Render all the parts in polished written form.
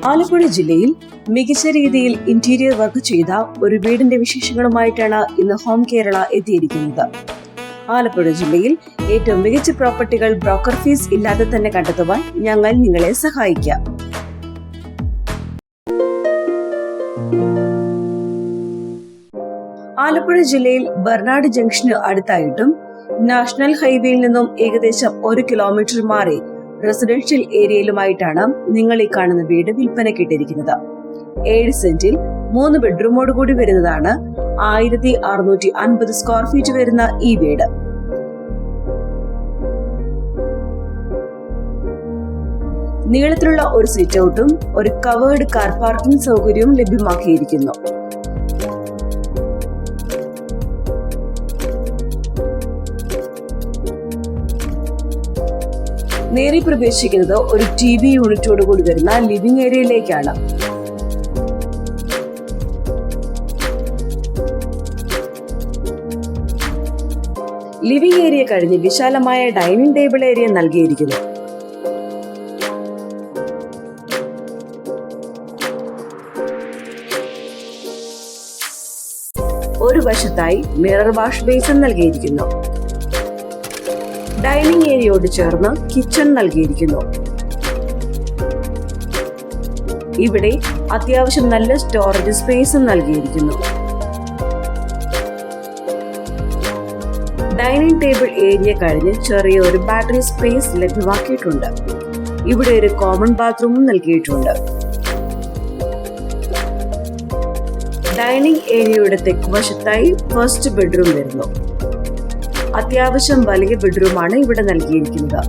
ആലപ്പുഴ ജില്ലയിൽ മികച്ച രീതിയിൽ ഇന്റീരിയർ വർക്ക് ചെയ്ത ഒരു വീടിന്റെ വിശേഷങ്ങളുമായിട്ടാണ് ഇന്ന് ഹോം കേരള എത്തിയിരിക്കുന്നത്. ആലപ്പുഴ ജില്ലയിൽ ഏറ്റവും മികച്ച പ്രോപ്പർട്ടികൾ ബ്രോക്കർ ഫീസ് ഇല്ലാതെ തന്നെ കണ്ടെത്തുവാൻ ഞങ്ങൾ നിങ്ങളെ സഹായിക്കാം. ആലപ്പുഴ ജില്ലയിൽ ബർനാട് ജംഗ്ഷന് അടുത്തായിട്ടും നാഷണൽ ഹൈവേയിൽ നിന്നും ഏകദേശം 1 കിലോമീറ്റർ മാറി റെസിഡൻഷ്യൽ ഏരിയയിലുമായിട്ടാണ് നിങ്ങൾ ഈ കാണുന്ന വീട് വിൽപ്പനയ്ക്കിട്ടിരിക്കുന്നത്. 7 സെന്റിൽ 3 ബെഡ്റൂമോട് കൂടി വരുന്നതാണ് 1650 സ്ക്വയർ ഫീറ്റ് വരുന്ന ഈ വീട്. നീളത്തിലുള്ള ഒരു സിറ്റ് ഔട്ടും ഒരു കവേർഡ് കാർ പാർക്കിംഗ് സൗകര്യവും ലഭ്യമാക്കിയിരിക്കുന്നു. നേരെ പ്രവേശിക്കുന്നത് ഒരു TV യൂണിറ്റോട് കൂടി വരുന്ന ലിവിംഗ് ഏരിയയിലേക്കാണ്. ലിവിംഗ് ഏരിയ കഴിഞ്ഞ് വിശാലമായ ഡൈനിങ് ടേബിൾ ഏരിയ നൽകിയിരിക്കുന്നു. ഒരു വശത്തായി മിറർ വാഷ് ബേസിൻ നൽകിയിരിക്കുന്നു. ഡൈനിങ് ഏരിയയോട് ചേർന്ന് കിച്ചൺ നൽകിയിരിക്കുന്നു. ഇവിടെ അത്യാവശ്യം നല്ല സ്റ്റോറേജ് സ്പേസും നൽകിയിരിക്കുന്നു. ഡൈനിങ് ടേബിൾ ഏരിയ കഴിഞ്ഞ് ചെറിയൊരു ബാറ്ററി സ്പേസ് ലഭ്യമാക്കിയിട്ടുണ്ട്. ഇവിടെ ഒരു കോമൺ ബാത്റൂമും നൽകിയിട്ടുണ്ട്. ഡൈനിങ് ഏരിയയുടെ തെക്കുവശത്തായി ഫസ്റ്റ് ബെഡ്റൂം വരുന്നു. അത്യാവശ്യം വലിയ ബെഡ്റൂമാണ് ഇവിടെ നൽകിയിരിക്കുന്നത്.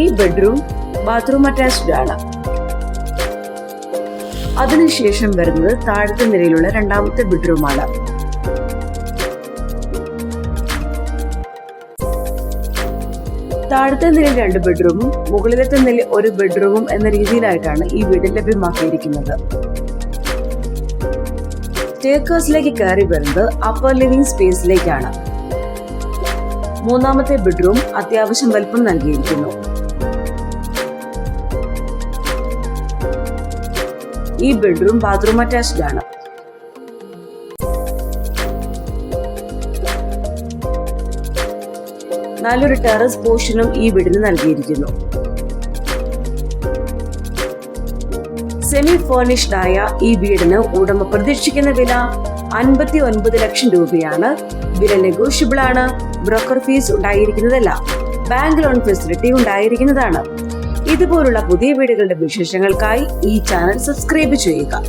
ഈ ബെഡ്റൂം ബാത്റൂം അറ്റാച്ച്ഡ് ആണ്. അതിനുശേഷം വരുന്നത് താഴത്തെ നിലയിലുള്ള രണ്ടാമത്തെ ബെഡ്റൂമാണ്. താഴത്തെ നിലയിൽ 2 ബെഡ്റൂമും മുകളിലത്തെ നിലയിൽ 1 ബെഡ്റൂമും എന്ന രീതിയിലായിട്ടാണ് ഈ വീട് ലഭ്യമാക്കിയിരിക്കുന്നത്. സ്റ്റെയർകേസിലേക്ക് കയറി വരുന്നത് അപ്പർ ലിവിംഗ് സ്പേസിലേക്കാണ്. മൂന്നാമത്തെ ബെഡ്റൂം അത്യാവശ്യം വലിപ്പം നൽകിയിരിക്കുന്നു. ഈ ബെഡ്റൂം ബാത്റൂം അറ്റാച്ച്ഡ് ആണ്. നല്ലൊരു ടെറസ് പോർഷനും ഈ വീടിന് നൽകിയിരിക്കുന്നു. സെമി ഫർണിഷ്ഡ് ആയ ഈ വീടിന് ഉടമ പ്രതീക്ഷിക്കുന്ന വില 59 ലക്ഷം രൂപയാണ്. വില നെഗോഷ്യബിൾ ആണ്. ബ്രോക്കർ ഫീസ് ഉണ്ടായിരിക്കുന്നതല്ല. ബാങ്ക് ലോൺ ഫെസിലിറ്റി ഉണ്ടായിരിക്കുന്നതാണ്. ഇതുപോലുള്ള പുതിയ വീടുകളുടെ വിശേഷങ്ങൾക്കായി ഈ ചാനൽ സബ്സ്ക്രൈബ് ചെയ്യുക.